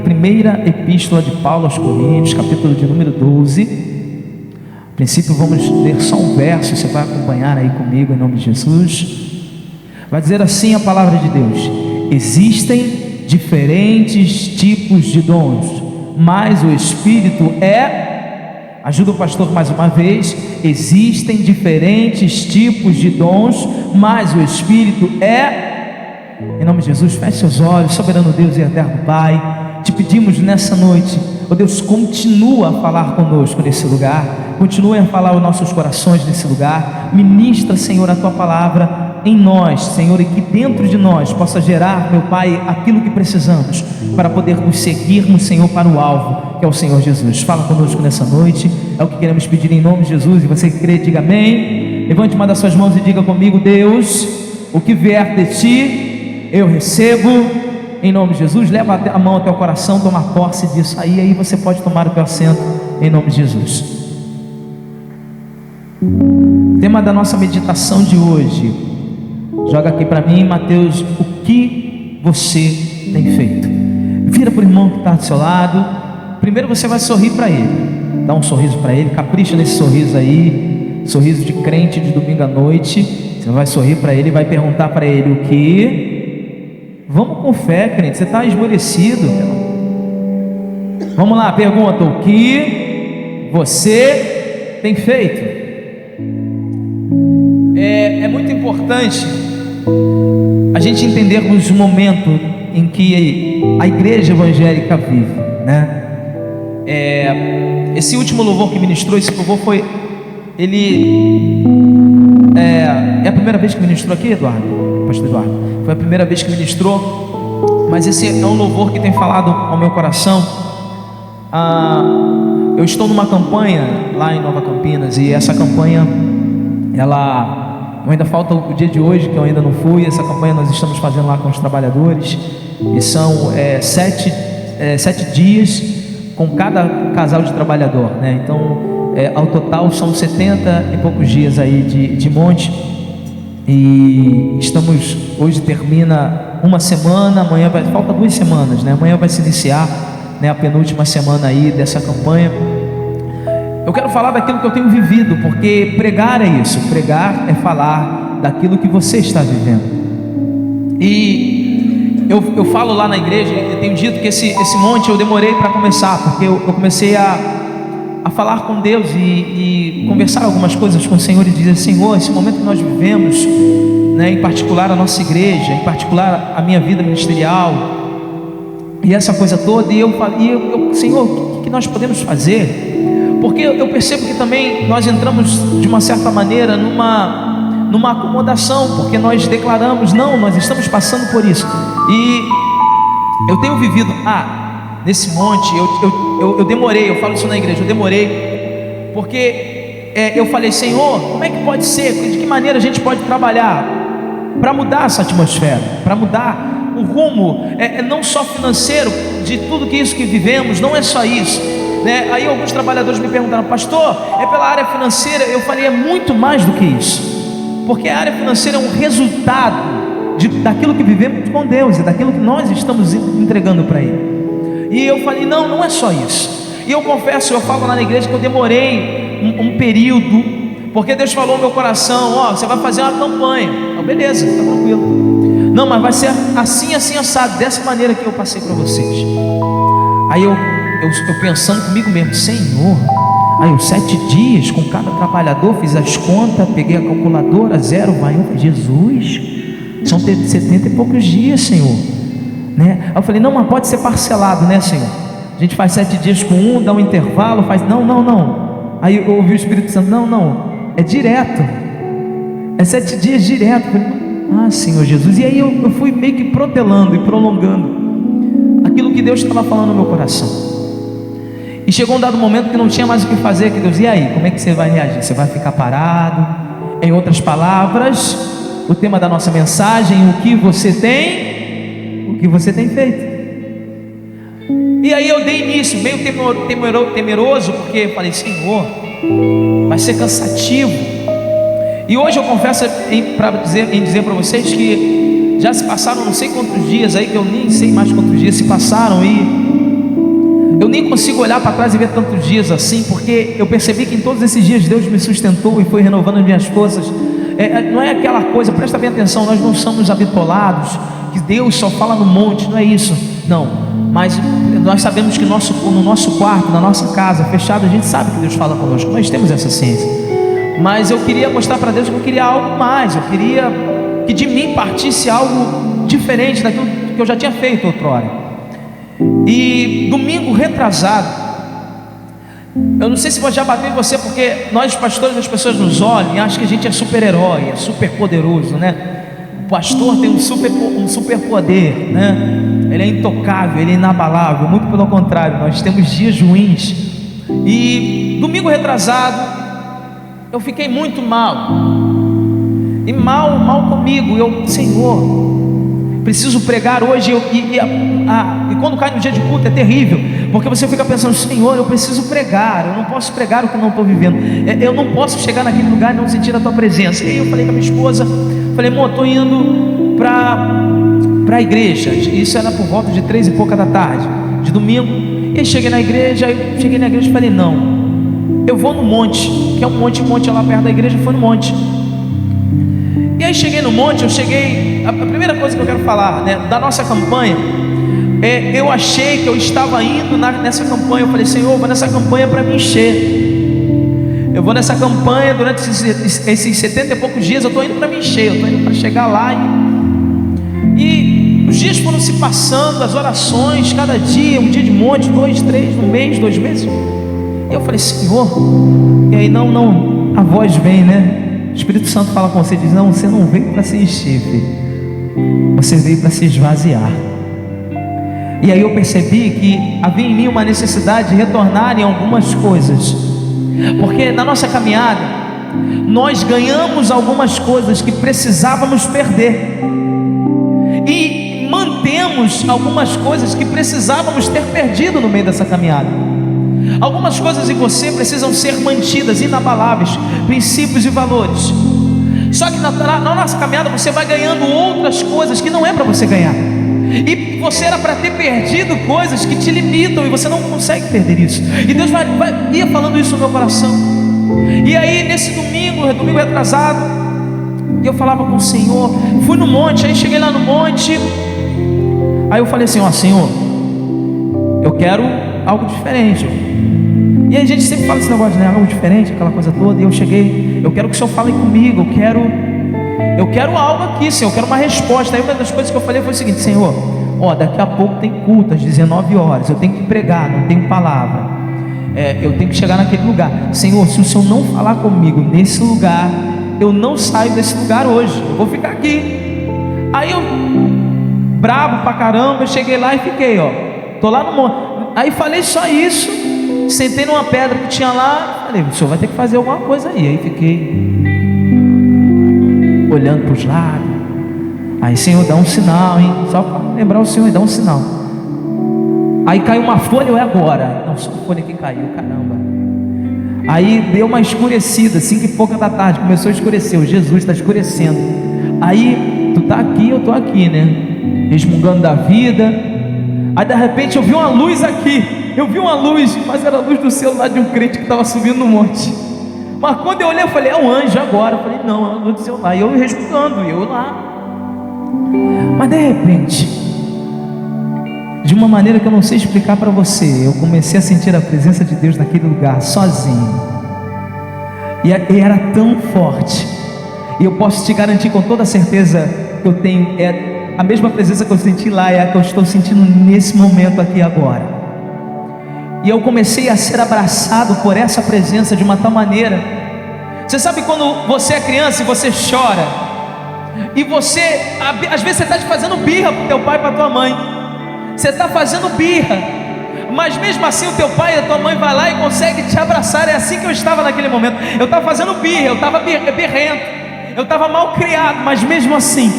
Primeira epístola de Paulo aos Coríntios, capítulo de número 12. A princípio vamos ler só um verso, você vai acompanhar aí comigo em nome de Jesus. Vai dizer assim a palavra de Deus: existem diferentes tipos de dons, mas o Espírito é... Ajuda o pastor mais uma vez. Existem diferentes tipos de dons, mas o Espírito é... Em nome de Jesus, feche seus olhos. Soberano Deus e eterno Pai, te pedimos nessa noite, ó Deus, continua a falar conosco nesse lugar, continue a falar aos nossos corações nesse lugar. Ministra, Senhor, a tua palavra em nós, Senhor, e que dentro de nós possa gerar, meu Pai, aquilo que precisamos para podermos seguirmos, Senhor, para o alvo, que é o Senhor Jesus. Fala conosco nessa noite, é o que queremos pedir em nome de Jesus. E você que crê, diga amém. Levante uma das suas mãos e diga comigo: Deus, o que vier de ti eu recebo, em nome de Jesus. Leva a mão até o coração, toma posse disso aí você pode tomar o teu assento em nome de Jesus. Tema da nossa meditação de hoje, joga aqui para mim, Mateus: o que você tem feito? Vira para o irmão que está do seu lado. Primeiro você vai sorrir para ele, dá um sorriso para ele, capricha nesse sorriso aí, sorriso de crente de domingo à noite. Você vai sorrir para ele e vai perguntar para ele: o que... Vamos com fé, crente, você está esmorecido. Vamos lá, pergunta: o que você tem feito? É muito importante a gente entendermos o momento em que a igreja evangélica vive, né? Esse último louvor que ministrou, esse louvor foi... É a primeira vez que ministrou aqui, Eduardo? Pastor Eduardo? Foi a primeira vez que ministrou, mas esse é um louvor que tem falado ao meu coração. Eu estou numa campanha lá em Nova Campinas, e essa campanha, ainda falta o dia de hoje, que eu ainda não fui. Essa campanha nós estamos fazendo lá com os trabalhadores, e são 7 dias com cada casal de trabalhador, né? Então, ao total são 70 e poucos dias aí de monte. E estamos, hoje termina uma semana, amanhã falta 2 semanas, né? Amanhã vai se iniciar, né, a penúltima semana aí dessa campanha. Eu quero falar daquilo que eu tenho vivido, porque pregar é isso, pregar é falar daquilo que você está vivendo. E eu falo lá na igreja, eu tenho dito que esse monte eu demorei para começar, porque eu comecei a falar com Deus e conversar algumas coisas com o Senhor, e dizer: Senhor, esse momento que nós vivemos, né, em particular a nossa igreja, em particular a minha vida ministerial, e essa coisa toda, e eu Senhor, o que nós podemos fazer? Porque eu percebo que também nós entramos de uma certa maneira numa acomodação, porque nós declaramos: não, nós estamos passando por isso. E eu tenho vivido nesse monte, eu demorei, eu falo isso na igreja, eu demorei, porque eu falei: Senhor, como é que pode ser, de que maneira a gente pode trabalhar para mudar essa atmosfera, para mudar o rumo, não só financeiro, de tudo que isso que vivemos, não é só isso, né? Aí alguns trabalhadores me perguntaram: pastor, é pela área financeira? Eu falei: é muito mais do que isso, porque a área financeira é um resultado daquilo que vivemos com Deus e daquilo que nós estamos entregando para Ele. E eu falei: não é só isso. E eu confesso, eu falo lá na igreja que eu demorei um período, porque Deus falou no meu coração: você vai fazer uma campanha. Beleza, tá tranquilo. Não, mas vai ser assim, assado, dessa maneira que eu passei para vocês. Aí eu pensando comigo mesmo: Senhor, aí os 7 dias com cada trabalhador, fiz as contas, peguei a calculadora, 0, vai Jesus, são 70 e poucos dias, Senhor, né? Aí eu falei: não, mas pode ser parcelado, né, Senhor? A gente faz 7 dias com um, dá um intervalo, faz... Não. Aí eu ouvi o Espírito Santo: não, é direto, é 7 dias direto. Eu falei: Senhor Jesus. E aí eu fui meio que protelando e prolongando aquilo que Deus estava falando no meu coração. E chegou um dado momento que não tinha mais o que fazer, que Deus: e aí, como é que você vai reagir? Você vai ficar parado? Em outras palavras, o tema da nossa mensagem: o que você tem feito? E aí eu dei início, meio temeroso, porque eu falei: Senhor, vai ser cansativo. E hoje eu confesso em dizer para vocês que já se passaram não sei quantos dias aí, que eu nem sei mais quantos dias se passaram, e eu nem consigo olhar para trás e ver tantos dias assim, porque eu percebi que em todos esses dias Deus me sustentou e foi renovando as minhas forças. Não é aquela coisa, presta bem atenção, nós não somos habitolados, que Deus só fala no monte, não é isso, não, mas nós sabemos que no nosso quarto, na nossa casa fechada, a gente sabe que Deus fala conosco, nós temos essa ciência. Mas eu queria mostrar para Deus que eu queria algo mais, eu queria que de mim partisse algo diferente daquilo que eu já tinha feito outrora. E domingo retrasado, eu não sei se já bateu em você, porque nós pastores, as pessoas nos olham e acham que a gente é super-herói, é super poderoso, né? O pastor tem um super poder, né? Ele é intocável, ele é inabalável. Muito pelo contrário, nós temos dias ruins. E domingo retrasado, eu fiquei muito mal, e mal comigo. Senhor, preciso pregar hoje. E quando cai no dia de culto é terrível, porque você fica pensando: Senhor, eu preciso pregar, eu não posso pregar o que não estou vivendo, eu não posso chegar naquele lugar e não sentir a tua presença. E aí eu falei com a minha esposa, falei: amor, estou indo para a igreja. Isso era por volta de 3 e pouca da tarde, de domingo. E aí cheguei na igreja e falei: não, eu vou no monte, que é um monte lá perto da igreja. Foi no monte. E aí cheguei no monte, a primeira coisa que eu quero falar, né, da nossa campanha, eu achei que eu estava indo nessa campanha. Eu falei: Senhor, eu vou nessa campanha para me encher. Eu vou nessa campanha durante esses 70 e poucos dias, eu estou indo para me encher, eu estou indo para chegar lá. E os dias foram se passando, as orações, cada dia, um dia de monte, 2, 3, um mês, 2 meses. E eu falei: Senhor, e aí não, a voz vem, né? O Espírito Santo fala com você, diz: não, você não veio para se encher, filho, você veio para se esvaziar. E aí eu percebi que havia em mim uma necessidade de retornar em algumas coisas, porque na nossa caminhada nós ganhamos algumas coisas que precisávamos perder, e mantemos algumas coisas que precisávamos ter perdido no meio dessa caminhada. Algumas coisas em você precisam ser mantidas, inabaláveis, princípios e valores. Só que na nossa caminhada você vai ganhando outras coisas que não é para você ganhar, e você era para ter perdido coisas que te limitam, e você não consegue perder isso. E Deus ia falando isso no meu coração. E aí nesse domingo retrasado, eu falava com o Senhor, fui no monte. Aí cheguei lá no monte, aí eu falei assim: ó, Senhor, eu quero algo diferente. E aí a gente sempre fala esse negócio, né? Algo diferente, aquela coisa toda. E eu cheguei: eu quero que o Senhor fale comigo, eu quero algo aqui, Senhor, eu quero uma resposta. Aí uma das coisas que eu falei foi o seguinte: Senhor, daqui a pouco tem culto às 19 horas, eu tenho que pregar, não tenho palavra, eu tenho que chegar naquele lugar. Senhor, se o Senhor não falar comigo nesse lugar, eu não saio desse lugar hoje, eu vou ficar aqui. Aí eu, brabo pra caramba, eu cheguei lá e fiquei, tô lá no monte. Aí falei só isso, sentei numa pedra que tinha lá, falei: o Senhor vai ter que fazer alguma coisa aí. Aí fiquei olhando para os lados. Aí: Senhor, dá um sinal, hein? Só para lembrar o Senhor, dá um sinal. Aí caiu uma folha, ou é agora? Não, só a folha que caiu, caramba. Aí deu uma escurecida, 5 e pouca da tarde, começou a escurecer. O Jesus está escurecendo. Aí: tu está aqui, eu estou aqui, né? Resmungando da vida. Aí de repente eu vi uma luz aqui. Eu vi uma luz, mas era a luz do celular de um crente que estava subindo no monte. Mas quando eu olhei, eu falei: é um anjo agora. Eu falei: não, é a luz do celular. E eu respirando, e eu lá. Mas de repente, de uma maneira que eu não sei explicar para você, eu comecei a sentir a presença de Deus naquele lugar, sozinho. E era tão forte. E eu posso te garantir com toda certeza que eu tenho, a mesma presença que eu senti lá, é a que eu estou sentindo nesse momento aqui agora. E eu comecei a ser abraçado por essa presença de uma tal maneira. Você sabe quando você é criança e você chora, e você, às vezes você está fazendo birra para o teu pai e para a tua mãe. Você está fazendo birra, mas mesmo assim o teu pai e a tua mãe vai lá e consegue te abraçar. É assim que eu estava naquele momento. Eu estava fazendo birra, eu estava birrento, eu estava mal criado, mas mesmo assim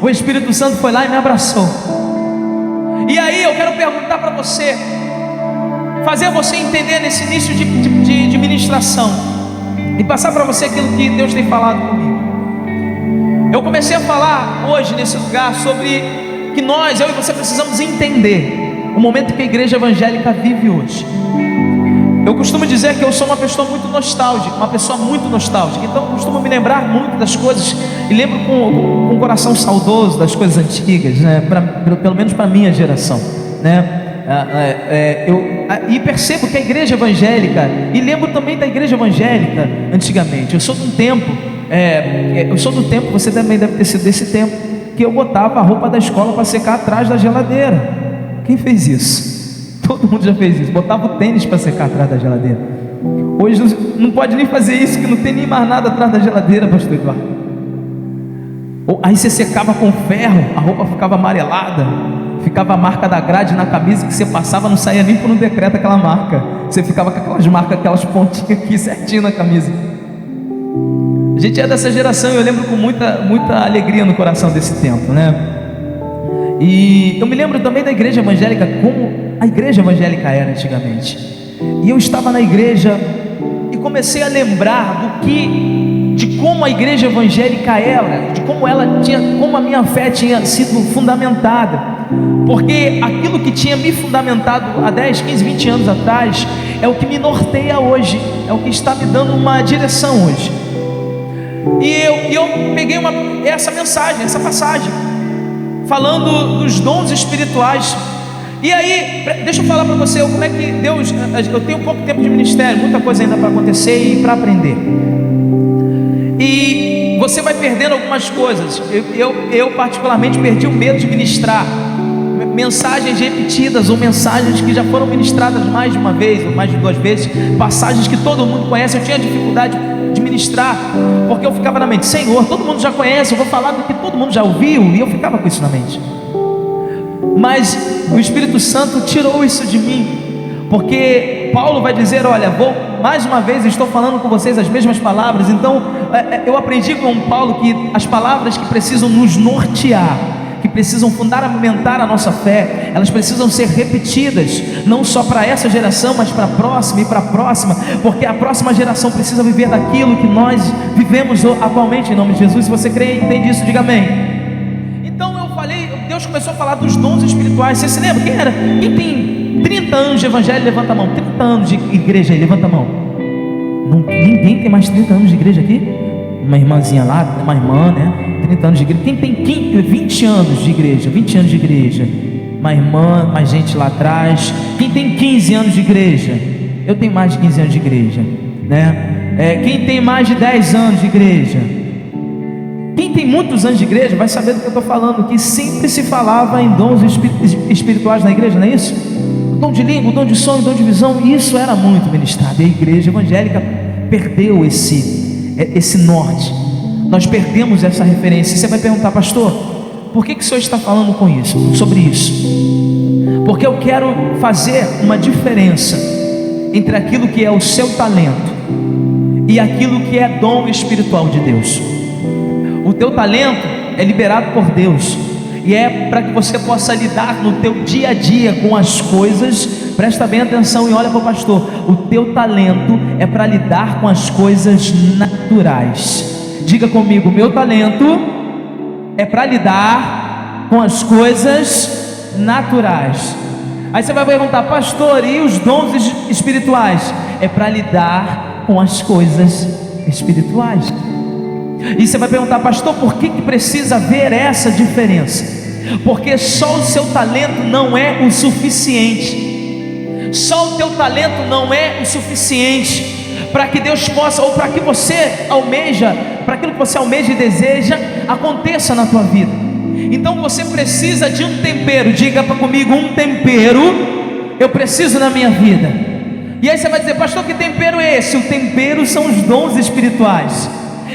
o Espírito Santo foi lá e me abraçou. E aí eu quero perguntar para você, fazer você entender nesse início de ministração, e passar para você aquilo que Deus tem falado comigo. Eu comecei a falar hoje nesse lugar sobre que nós, eu e você, precisamos entender o momento que a igreja evangélica vive hoje. Eu costumo dizer que eu sou uma pessoa muito nostálgica, então eu costumo me lembrar muito das coisas e lembro com um coração saudoso das coisas antigas, né? Pelo menos para a minha geração, né? E percebo que a igreja evangélica, e lembro também da igreja evangélica antigamente. Eu sou do tempo, você também deve ter sido desse tempo, que eu botava a roupa da escola para secar atrás da geladeira. Quem fez isso? Todo mundo já fez isso. Botava o tênis para secar atrás da geladeira. Hoje não pode nem fazer isso, que não tem nem mais nada atrás da geladeira, pastor Eduardo. Aí você secava com ferro, a roupa ficava amarelada, ficava a marca da grade na camisa, que você passava, não saía nem por um decreto aquela marca. Você ficava com aquelas marcas, aquelas pontinhas aqui certinho na camisa. A gente é dessa geração e eu lembro com muita alegria no coração desse tempo, né? E eu me lembro também da igreja evangélica, como a igreja evangélica era antigamente. E eu estava na igreja e comecei a lembrar de como a igreja evangélica era, de como como a minha fé tinha sido fundamentada. Porque aquilo que tinha me fundamentado há 10, 15, 20 anos atrás é o que me norteia hoje, é o que está me dando uma direção hoje. E eu peguei essa mensagem, essa passagem, falando dos dons espirituais. E aí, deixa eu falar para você como é que Deus, eu tenho pouco tempo de ministério, muita coisa ainda para acontecer e para aprender. E você vai perdendo algumas coisas. Eu particularmente perdi o medo de ministrar mensagens repetidas, ou mensagens que já foram ministradas mais de uma vez, ou mais de 2 vezes, passagens que todo mundo conhece. Eu tinha dificuldade de ministrar, porque eu ficava na mente: Senhor, todo mundo já conhece, eu vou falar do que todo mundo já ouviu, e eu ficava com isso na mente. Mas o Espírito Santo tirou isso de mim, porque Paulo vai dizer: olha, mais uma vez estou falando com vocês as mesmas palavras. Então eu aprendi com Paulo que as palavras que precisam nos nortear, que precisam fundamentar a nossa fé, elas precisam ser repetidas, não só para essa geração, mas para a próxima e para a próxima, porque a próxima geração precisa viver daquilo que nós vivemos atualmente, em nome de Jesus. Se você crê e entende isso, diga amém. Então eu falei, Deus começou a falar dos dons espirituais. Você se lembra? Quem tem 30 anos de evangelho, levanta a mão. 30 anos de igreja aí, levanta a mão. Ninguém tem mais 30 anos de igreja aqui? Uma irmãzinha lá, uma irmã, né? 30 anos de igreja. Quem tem 20 anos de igreja? 20 anos de igreja. Uma irmã, mais gente lá atrás. Quem tem 15 anos de igreja? Eu tenho mais de 15 anos de igreja, né? Quem tem mais de 10 anos de igreja? Quem tem muitos anos de igreja vai saber do que eu estou falando, que sempre se falava em dons espirituais na igreja, não é isso? O dom de língua, o dom de sonho, o dom de visão, isso era muito ministrado. E a igreja evangélica perdeu esse norte. Nós perdemos essa referência. Você vai perguntar: pastor, por que o senhor está falando sobre isso? Porque eu quero fazer uma diferença entre aquilo que é o seu talento e aquilo que é dom espiritual de Deus. O teu talento é liberado por Deus, e é para que você possa lidar no teu dia a dia com as coisas. Presta bem atenção e olha para o pastor: o teu talento é para lidar com as coisas naturais. Diga comigo: meu talento é para lidar com as coisas naturais. Aí você vai perguntar: pastor, e os dons espirituais? É para lidar com as coisas espirituais. E você vai perguntar: pastor, por que precisa haver essa diferença? Porque só o seu talento não é o suficiente. Só o teu talento não é o suficiente para que Deus possa, ou para que você almeja, para aquilo que você almeja e deseja aconteça na tua vida. Então você precisa de um tempero. Diga comigo: um tempero eu preciso na minha vida. E aí você vai dizer: pastor, que tempero é esse? O tempero são os dons espirituais.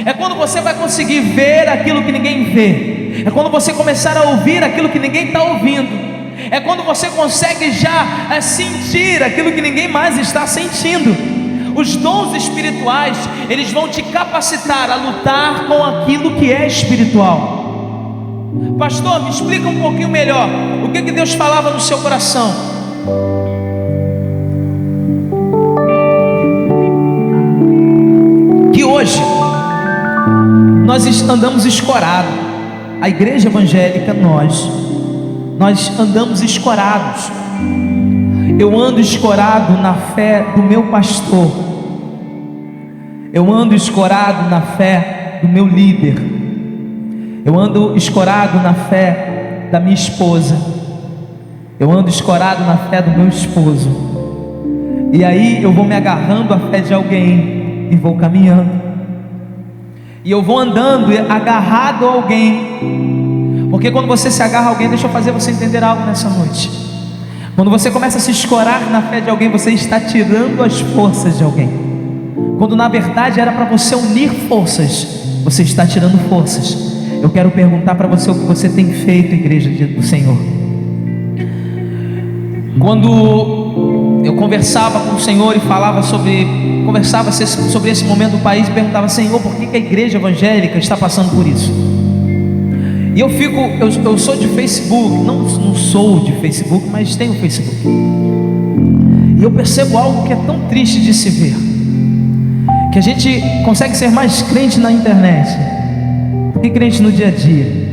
É quando você vai conseguir ver aquilo que ninguém vê. É quando você começar a ouvir aquilo que ninguém está ouvindo. É quando você consegue já sentir aquilo que ninguém mais está sentindo. Os dons espirituais, eles vão te capacitar a lutar com aquilo que é espiritual. Pastor, me explica um pouquinho melhor. O que Deus falava no seu coração? Que hoje nós andamos escorados. A igreja evangélica, nós andamos escorados. Eu ando escorado na fé do meu pastor, eu ando escorado na fé do meu líder, eu ando escorado na fé da minha esposa, eu ando escorado na fé do meu esposo. E aí eu vou me agarrando à fé de alguém e vou caminhando, e eu vou andando agarrado a alguém, porque quando você se agarra a alguém, deixa eu fazer você entender algo nessa noite. Quando você começa a se escorar na fé de alguém, você está tirando as forças de alguém, quando na verdade era para você unir forças, você está tirando forças. Eu quero perguntar para você o que você tem feito, igreja do Senhor. Quando eu conversava com o Senhor e conversava sobre esse momento do país, perguntava: Senhor, por que a igreja evangélica está passando por isso? E eu sou de Facebook, não sou de Facebook, mas tenho Facebook. E eu percebo algo que é tão triste de se ver, que a gente consegue ser mais crente na internet do que crente no dia a dia.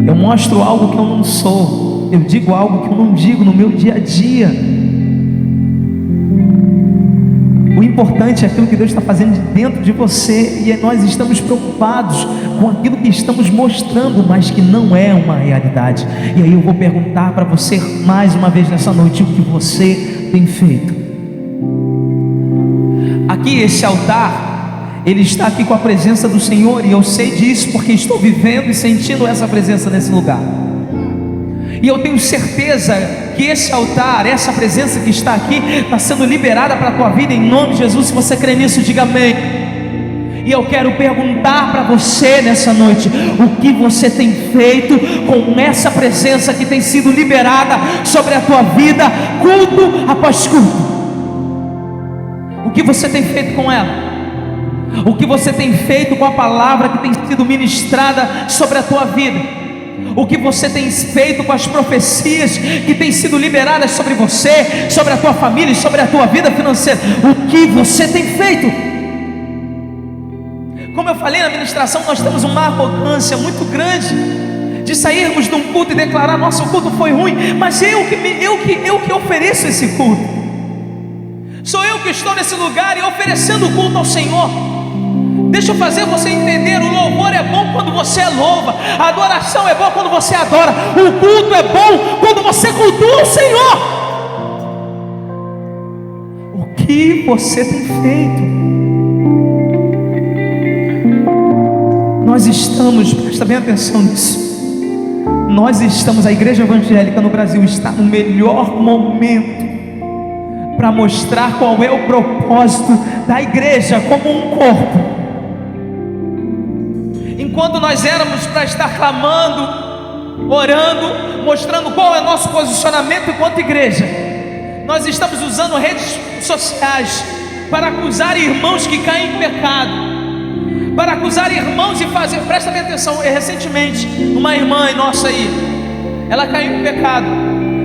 Eu mostro algo que eu não sou, eu digo algo que eu não digo no meu dia a dia. O importante é aquilo que Deus está fazendo de dentro de você, e nós estamos preocupados com aquilo que estamos mostrando, mas que não é uma realidade. E aí eu vou perguntar para você mais uma vez nessa noite: o que você tem feito? Aqui, esse altar, ele está aqui com a presença do Senhor, e eu sei disso porque estou vivendo e sentindo essa presença nesse lugar. E eu tenho certeza que esse altar, essa presença que está aqui, está sendo liberada para a tua vida em nome de Jesus. Se você crê nisso, diga amém. E eu quero perguntar para você nessa noite: o que você tem feito com essa presença que tem sido liberada sobre a tua vida, culto após culto? O que você tem feito com ela? O que você tem feito com a palavra que tem sido ministrada sobre a tua vida? O que você tem feito com as profecias que têm sido liberadas sobre você, sobre a tua família e sobre a tua vida financeira? O que você tem feito? Como eu falei na ministração, nós temos uma arrogância muito grande de sairmos de um culto e declarar: nossa, o culto foi ruim, mas eu que ofereço esse culto. Sou eu que estou nesse lugar e oferecendo o culto ao Senhor. Deixa eu fazer você entender: o louvor é bom quando você louva, a adoração é boa quando você adora, o culto é bom quando você cultua o Senhor. O que você tem feito? Nós estamos, presta bem atenção nisso, a igreja evangélica no Brasil está no melhor momento para mostrar qual é o propósito da igreja como um corpo. Enquanto nós éramos para estar clamando, orando, mostrando qual é o nosso posicionamento enquanto igreja, nós estamos usando redes sociais para acusar irmãos que caem em pecado, para acusar irmãos e fazer. Presta bem atenção, recentemente uma irmã nossa aí, ela caiu em pecado,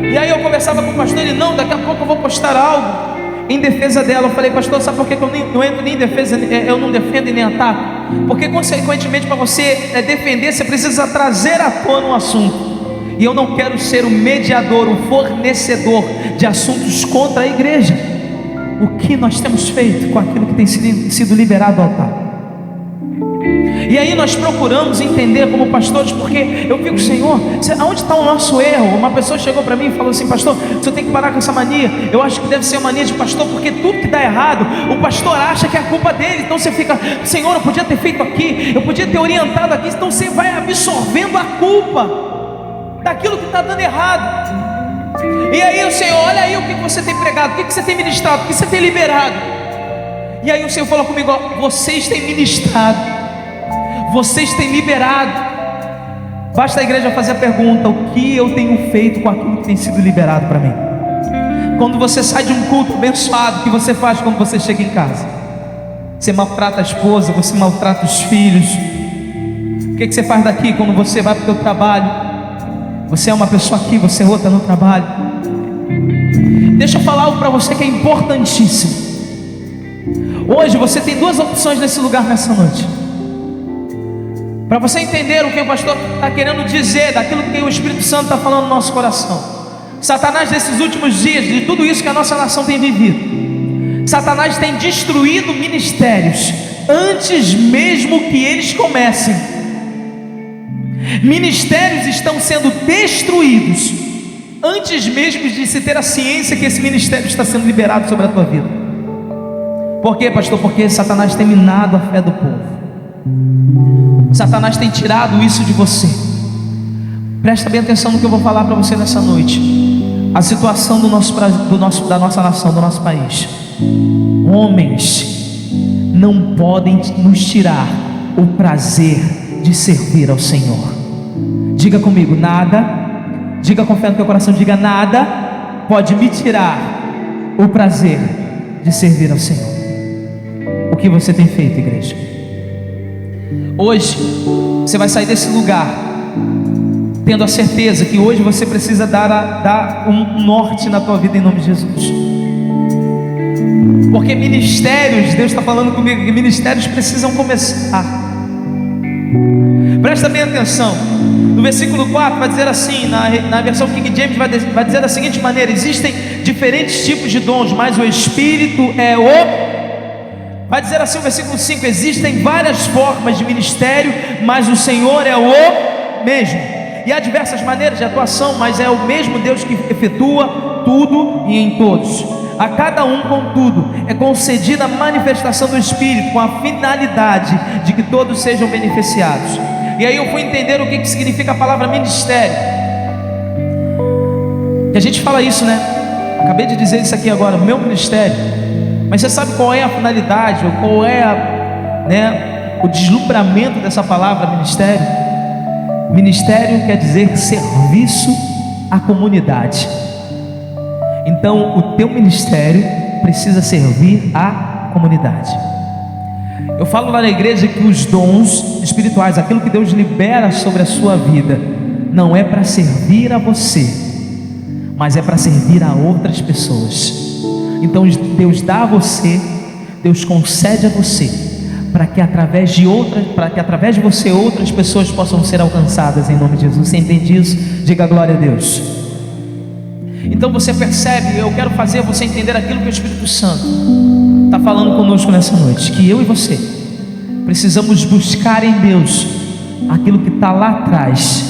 e aí eu conversava com o pastor, ele: não, daqui a pouco eu vou postar algo em defesa dela. Eu falei: pastor, sabe por que eu não entro nem em defesa? Eu não defendo e nem ataco, porque consequentemente para você defender, você precisa trazer à tona um assunto, e eu não quero ser o mediador, o fornecedor de assuntos contra a igreja. O que nós temos feito com aquilo que tem sido liberado ao altar? E aí nós procuramos entender como pastores, porque eu fico: Senhor, aonde está o nosso erro? Uma pessoa chegou para mim e falou assim: pastor, você tem que parar com essa mania. Eu acho que deve ser a mania de pastor, porque tudo que dá errado, o pastor acha que é a culpa dele. Então você fica: Senhor, eu podia ter feito aqui, eu podia ter orientado aqui. Então você vai absorvendo a culpa daquilo que está dando errado. E aí o Senhor: olha aí o que você tem pregado, o que você tem ministrado, o que você tem liberado. E aí o Senhor falou comigo: vocês têm ministrado, vocês têm liberado. Basta a igreja fazer a pergunta: o que eu tenho feito com aquilo que tem sido liberado para mim? Quando você sai de um culto abençoado, o que você faz quando você chega em casa? Você maltrata a esposa, você maltrata os filhos. O que você faz daqui quando você vai para o seu trabalho? Você é uma pessoa aqui, você é outra no trabalho. Deixa eu falar algo para você que é importantíssimo. Hoje você tem duas opções nesse lugar, nessa noite. para você entender o que o pastor está querendo dizer, daquilo que o Espírito Santo está falando no nosso coração. Satanás, nesses últimos dias, de tudo isso que a nossa nação tem vivido, Satanás tem destruído ministérios antes mesmo que eles comecem. Ministérios estão sendo destruídos antes mesmo de se ter a ciência que esse ministério está sendo liberado sobre a tua vida. Por quê, pastor? Porque Satanás tem minado a fé do povo. Satanás tem tirado isso de você. Presta bem atenção no que eu vou falar para você nessa noite. A situação da nossa nação, do nosso país. Homens não podem nos tirar o prazer de servir ao Senhor. Diga comigo, nada. Diga com fé no teu coração, diga: nada pode me tirar o prazer de servir ao Senhor. O que você tem feito, igreja? Hoje você vai sair desse lugar tendo a certeza que hoje você precisa dar um norte na tua vida, em nome de Jesus. Porque ministérios, Deus está falando comigo que ministérios precisam começar. Presta bem atenção. No versículo 4 vai dizer assim, na versão King James vai dizer da seguinte maneira: existem diferentes tipos de dons, mas o Espírito é o... Vai dizer assim o versículo 5: existem várias formas de ministério, mas o Senhor é o mesmo. E há diversas maneiras de atuação, mas é o mesmo Deus que efetua tudo e em todos. A cada um, contudo, é concedida a manifestação do Espírito, com a finalidade de que todos sejam beneficiados. E aí eu fui entender o que significa a palavra ministério. E a gente fala isso, né? Acabei de dizer isso aqui agora, meu ministério. Mas você sabe qual é a finalidade, ou qual é o deslumbramento dessa palavra ministério? Ministério quer dizer serviço à comunidade. Então o teu ministério precisa servir à comunidade. Eu falo lá na igreja que os dons espirituais, aquilo que Deus libera sobre a sua vida, não é para servir a você, mas é para servir a outras pessoas. Então Deus dá a você, Deus concede a você, para que através de você outras pessoas possam ser alcançadas, em nome de Jesus. Você entende isso? Diga glória a Deus. Então você percebe, eu quero fazer você entender aquilo que o Espírito Santo está falando conosco nessa noite, que eu e você precisamos buscar em Deus aquilo que está lá atrás,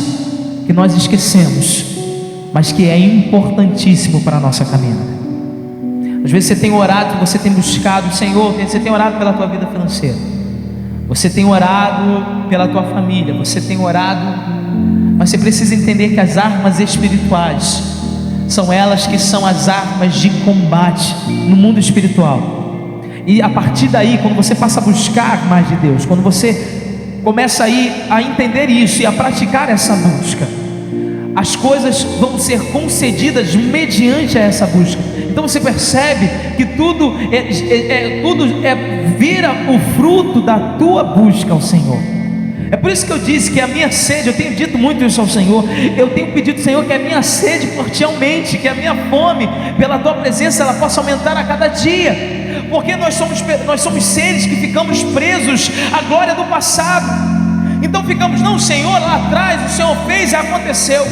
que nós esquecemos, mas que é importantíssimo para a nossa caminhada. Às vezes você tem orado, você tem buscado o Senhor, você tem orado pela tua vida financeira, você tem orado pela tua família, você tem orado, mas você precisa entender que as armas espirituais são elas que são as armas de combate no mundo espiritual. E a partir daí, quando você passa a buscar mais de Deus, quando você começa a entender isso e a praticar essa busca, as coisas vão ser concedidas mediante essa busca. Então você percebe que tudo vira o fruto da tua busca ao Senhor. É por isso que eu disse que a minha sede, eu tenho dito muito isso ao Senhor, eu tenho pedido ao Senhor que a minha sede por ti aumente, que a minha fome pela tua presença ela possa aumentar a cada dia, porque nós somos seres que ficamos presos à glória do passado. Então ficamos, não, Senhor, lá atrás o Senhor fez e aconteceu.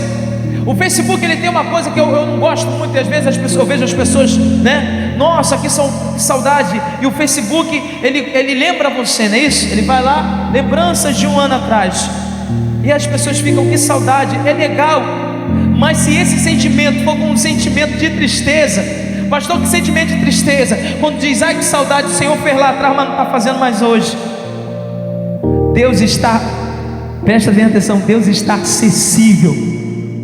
O Facebook ele tem uma coisa que eu não gosto muito, às vezes eu vejo as pessoas, né? Nossa, que saudade. E o Facebook ele lembra você, não é isso? Ele vai lá, lembranças de um ano atrás, e as pessoas ficam, que saudade. É legal, mas se esse sentimento for um sentimento de tristeza, pastor, que sentimento de tristeza? Quando diz, ai que saudade, o Senhor fez lá atrás, mas não está fazendo mais hoje. Deus está, presta bem atenção, Deus está acessível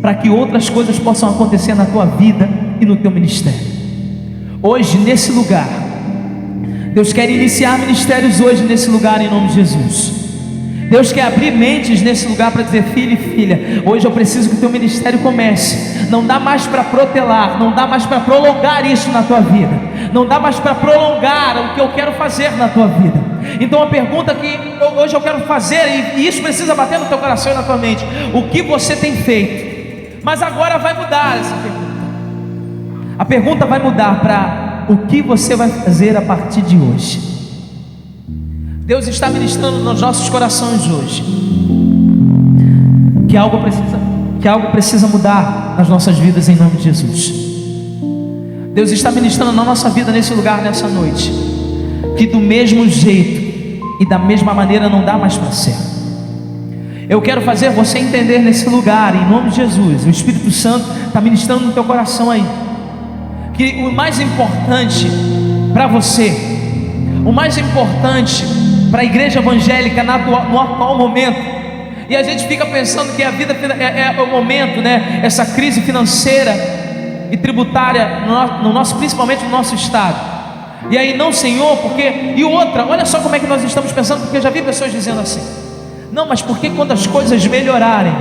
para que outras coisas possam acontecer na tua vida e no teu ministério. Hoje, nesse lugar, Deus quer iniciar ministérios hoje nesse lugar, em nome de Jesus. Deus quer abrir mentes nesse lugar para dizer, filho e filha, hoje eu preciso que o teu ministério comece. Não dá mais para protelar, não dá mais para prolongar isso na tua vida, não dá mais para prolongar o que eu quero fazer na tua vida. Então a pergunta que hoje eu quero fazer, e isso precisa bater no teu coração e na tua mente: o que você tem feito? Mas agora vai mudar essa pergunta. A pergunta vai mudar para o que você vai fazer a partir de hoje. Deus está ministrando nos nossos corações hoje que algo precisa mudar nas nossas vidas em nome de Jesus. Deus está ministrando na nossa vida nesse lugar, nessa noite, que do mesmo jeito e da mesma maneira não dá mais para ser. Eu quero fazer você entender nesse lugar, em nome de Jesus. O Espírito Santo está ministrando no teu coração aí, que o mais importante para você, o mais importante para a igreja evangélica no atual momento, e a gente fica pensando que a vida é o momento, né? Essa crise financeira e tributária principalmente no nosso estado. E aí, não, Senhor, porque... E outra, olha só como é que nós estamos pensando, porque eu já vi pessoas dizendo assim: não, mas porque quando as coisas melhorarem?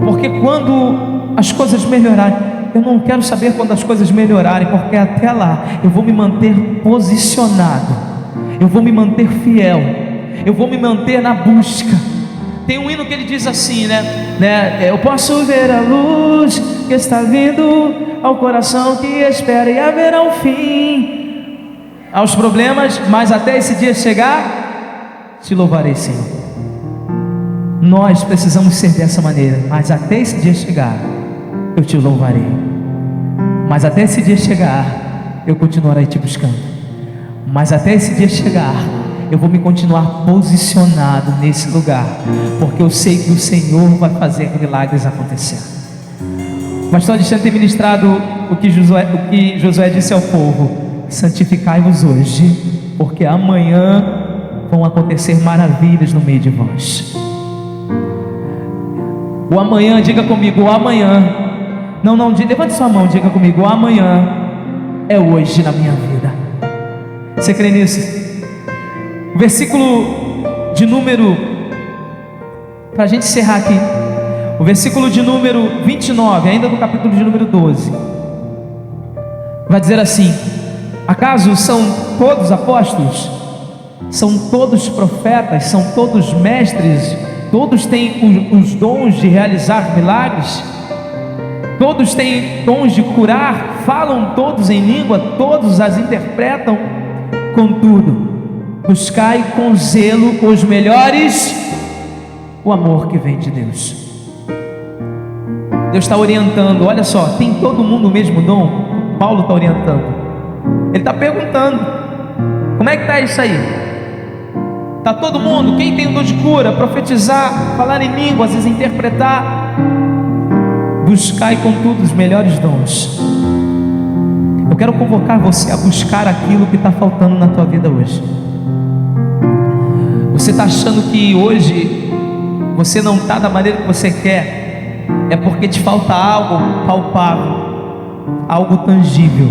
Porque quando as coisas melhorarem? Eu não quero saber quando as coisas melhorarem, porque até lá eu vou me manter posicionado, eu vou me manter fiel, eu vou me manter na busca. Tem um hino que ele diz assim, né? Eu posso ver a luz que está vindo ao coração que espera, e haverá um fim aos problemas, mas até esse dia chegar, te louvarei, Senhor. Nós precisamos ser dessa maneira. Mas até esse dia chegar, eu te louvarei. Mas até esse dia chegar, eu continuarei te buscando. Mas até esse dia chegar, eu vou me continuar posicionado nesse lugar, porque eu sei que o Senhor vai fazer milagres acontecer. O pastor Alexandre tem ministrado o que Josué disse ao povo: santificai-vos hoje, porque amanhã vão acontecer maravilhas no meio de vós. O amanhã, diga comigo, o amanhã. Não, levante sua mão, diga comigo, o amanhã é hoje na minha vida. Você crê nisso? O versículo de número, para a gente encerrar aqui, o versículo de número 29, ainda do capítulo de número 12, vai dizer assim: acaso são todos apóstolos? São todos profetas? São todos mestres? Todos têm os dons de realizar milagres? Todos têm dons de curar? Falam todos em língua? Todos as interpretam? Contudo, buscai com zelo os melhores, o amor que vem de Deus. Deus está orientando, olha só, tem todo mundo o mesmo dom? Paulo está orientando, ele está perguntando: como é que está isso aí? Está todo mundo? Quem tem o dom de cura, profetizar, falar em línguas, às vezes interpretar? Buscai contudo os melhores dons. Eu quero convocar você a buscar aquilo que está faltando na tua vida hoje. Você está achando que hoje você não está da maneira que você quer? É porque te falta algo palpável, algo tangível.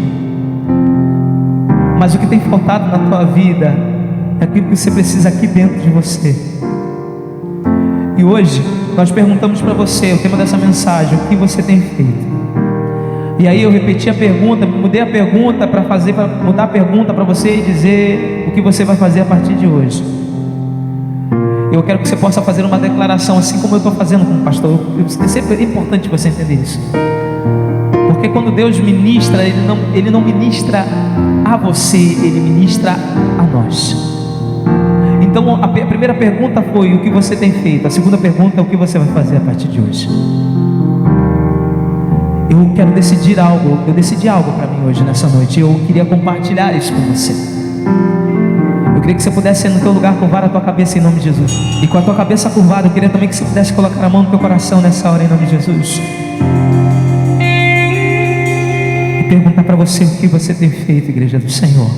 Mas o que tem faltado na tua vida é aquilo que você precisa aqui dentro de você. E hoje nós perguntamos para você, o tema dessa mensagem: o que você tem feito? E aí eu repeti a pergunta, mudei a pergunta para mudar a pergunta para você e dizer o que você vai fazer a partir de hoje. Eu quero que você possa fazer uma declaração, assim como eu estou fazendo como pastor. É sempre importante você entender isso, porque quando Deus ministra, Ele não ministra a você, Ele ministra a nós. Então a primeira pergunta foi: o que você tem feito? A segunda pergunta é: o que você vai fazer a partir de hoje? Eu quero decidir algo. Eu decidi algo para mim hoje, nessa noite. Eu queria compartilhar isso com você. Eu queria que você pudesse, no teu lugar, curvar a tua cabeça em nome de Jesus. E com a tua cabeça curvada, eu queria também que você pudesse colocar a mão no teu coração nessa hora em nome de Jesus. E perguntar para você: o que você tem feito, igreja do Senhor?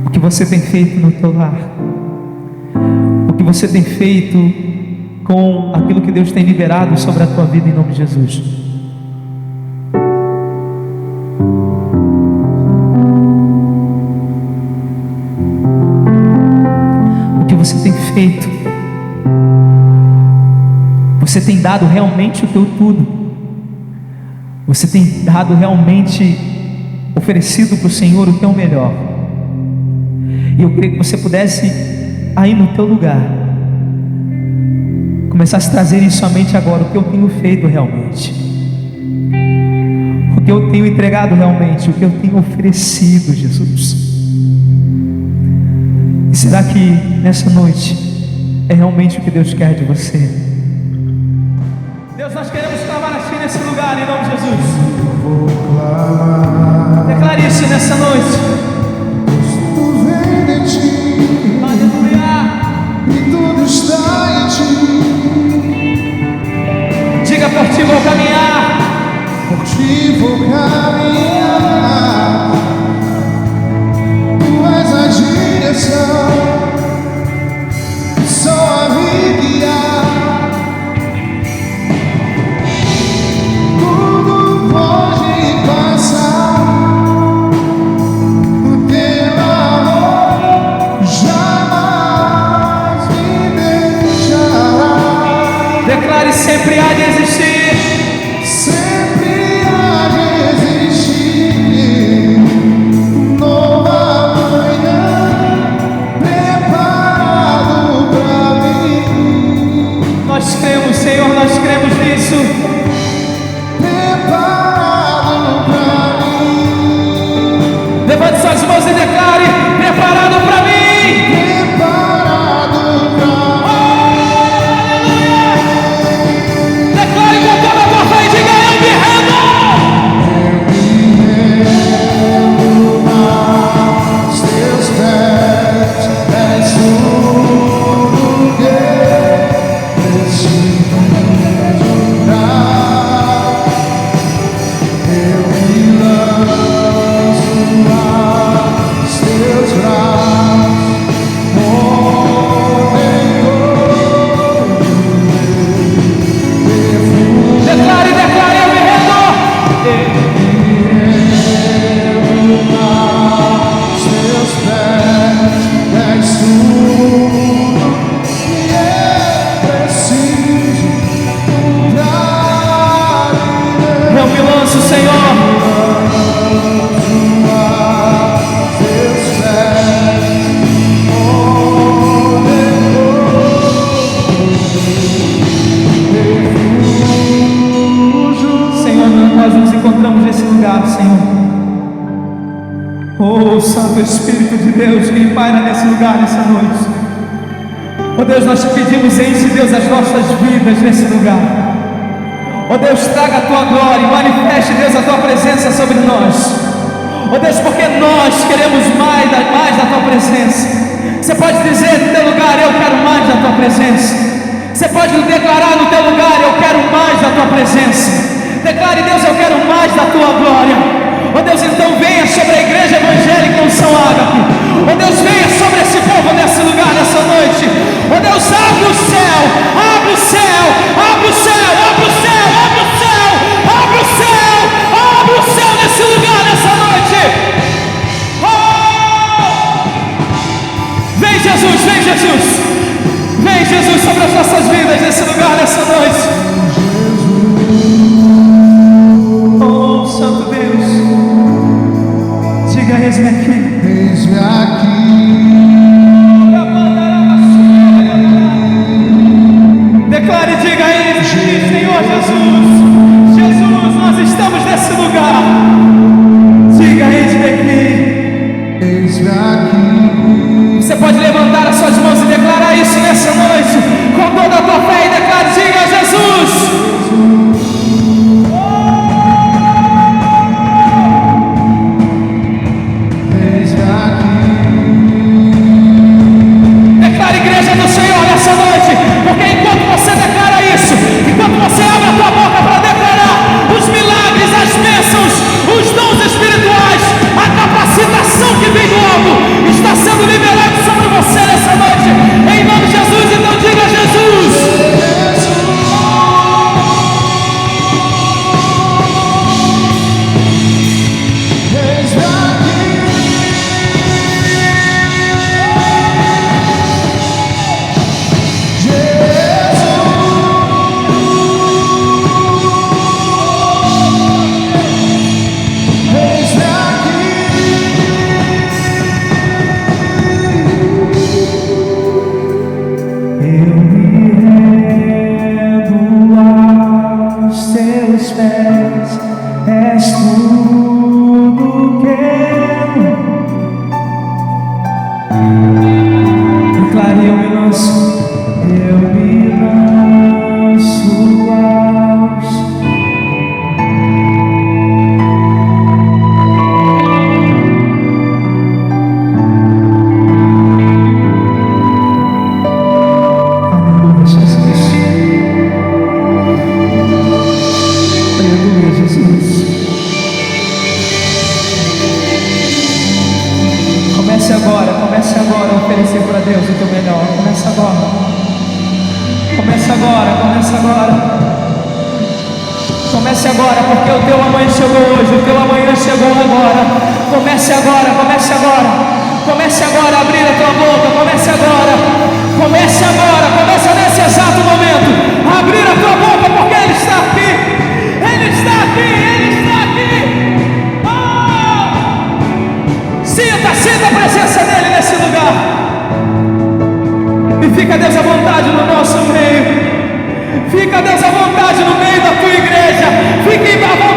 O que você tem feito no teu lar? O que você tem feito com aquilo que Deus tem liberado sobre a tua vida em nome de Jesus? O que você tem feito? Você tem dado realmente o teu tudo? Você tem dado realmente, oferecido para o Senhor o teu melhor? E eu queria que você pudesse, aí no teu lugar, começasse a trazer isso à mente agora: o que eu tenho feito realmente, o que eu tenho entregado realmente, o que eu tenho oferecido, Jesus. E será que nessa noite é realmente o que Deus quer de você. Deus, nós queremos clamar a Ti nesse lugar, em nome de Jesus. Declare isso nessa noite. Tudo vem de Ti, Aleluia. e tudo está em Ti. Diga: por Ti vou caminhar. Por Ti vou caminhar. Tu és a direção, só a me guiar. Tudo pode passar, o Teu amor jamais me deixará. Declare: sempre há de existir. Sempre há de existir nova manhã preparado pra mim. Nós cremos, Senhor, nós cremos nisso. Preparado pra mim. Levante suas mãos e declare: preparado para mim. Preparado pra Declare com toda a tua fé e diga: eu me rendo. os Teus pés. És tudo que preciso dar. Eu me lanço aos Teus braços, onde Declare, declare: eu me rendo. os Teus pés. És tudo que preciso dar. Eu me lanço, Senhor. Teus pés, Senhor, nós nos encontramos nesse lugar, Senhor. Oh, Santo Espírito de Deus, que paira nesse lugar, nessa noite. Oh Deus, nós te pedimos, enche, Deus, as nossas vidas nesse lugar. Oh Deus, traga a Tua glória, manifeste, Deus, a Tua presença sobre nós. Oh Deus, porque nós queremos mais da Tua presença. Você pode dizer no teu lugar: eu quero mais da Tua presença. Você pode declarar no teu lugar: eu quero mais da Tua presença. Declare: Deus, eu quero mais da Tua glória. Oh Deus, então venha sobre a igreja evangélica Unção Ágape. Oh Deus, venha sobre esse povo nesse lugar, nessa noite. Oh Deus, abre o céu, abre o céu, abre o céu, abre o céu, abre o céu, abre o céu, abre o céu nesse lugar, nessa noite. Oh! Vem Jesus, vem Jesus, vem Jesus sobre as nossas vidas nesse lugar, nessa noite. Oh, Santo Deus, diga: eis-me aqui. eis-me aqui. Declare e diga: eis-me aqui, Senhor Jesus. Jesus, nós estamos nesse lugar. Diga: eis-me aqui. Eis-me aqui. Você pode levantar as suas mãos e declarar isso nessa noite, com toda a tua fé, e declare: diga: Jesus. Eis-me aqui. Declare, igreja do Senhor, nessa noite, porque enquanto você declara isso, enquanto você abre a tua boca para declarar os milagres, as bênçãos, os dons espirituais, a capacitação que vem do alto está sendo liberada sobre você nessa noite, em nome de Jesus. Então diga: Jesus. Eis-me aqui. Eis-me Eu me rendo aos teus pés, és tudo que eu. Declare: eu me lanço, agora a oferecer para Deus o teu melhor. Começa agora. Começa agora, começa agora. Comece agora, porque o teu amanhã chegou hoje, o teu amanhã chegou agora. Comece agora, comece agora. Comece agora a abrir a tua boca, comece agora. Comece agora, comece nesse exato momento a abrir a tua boca, porque Ele está aqui. Ele está aqui, Ele está aqui. Sinta a presença dEle nesse lugar. E fica Deus à vontade no nosso meio. Fica Deus à vontade no meio da tua igreja. Fique à vontade.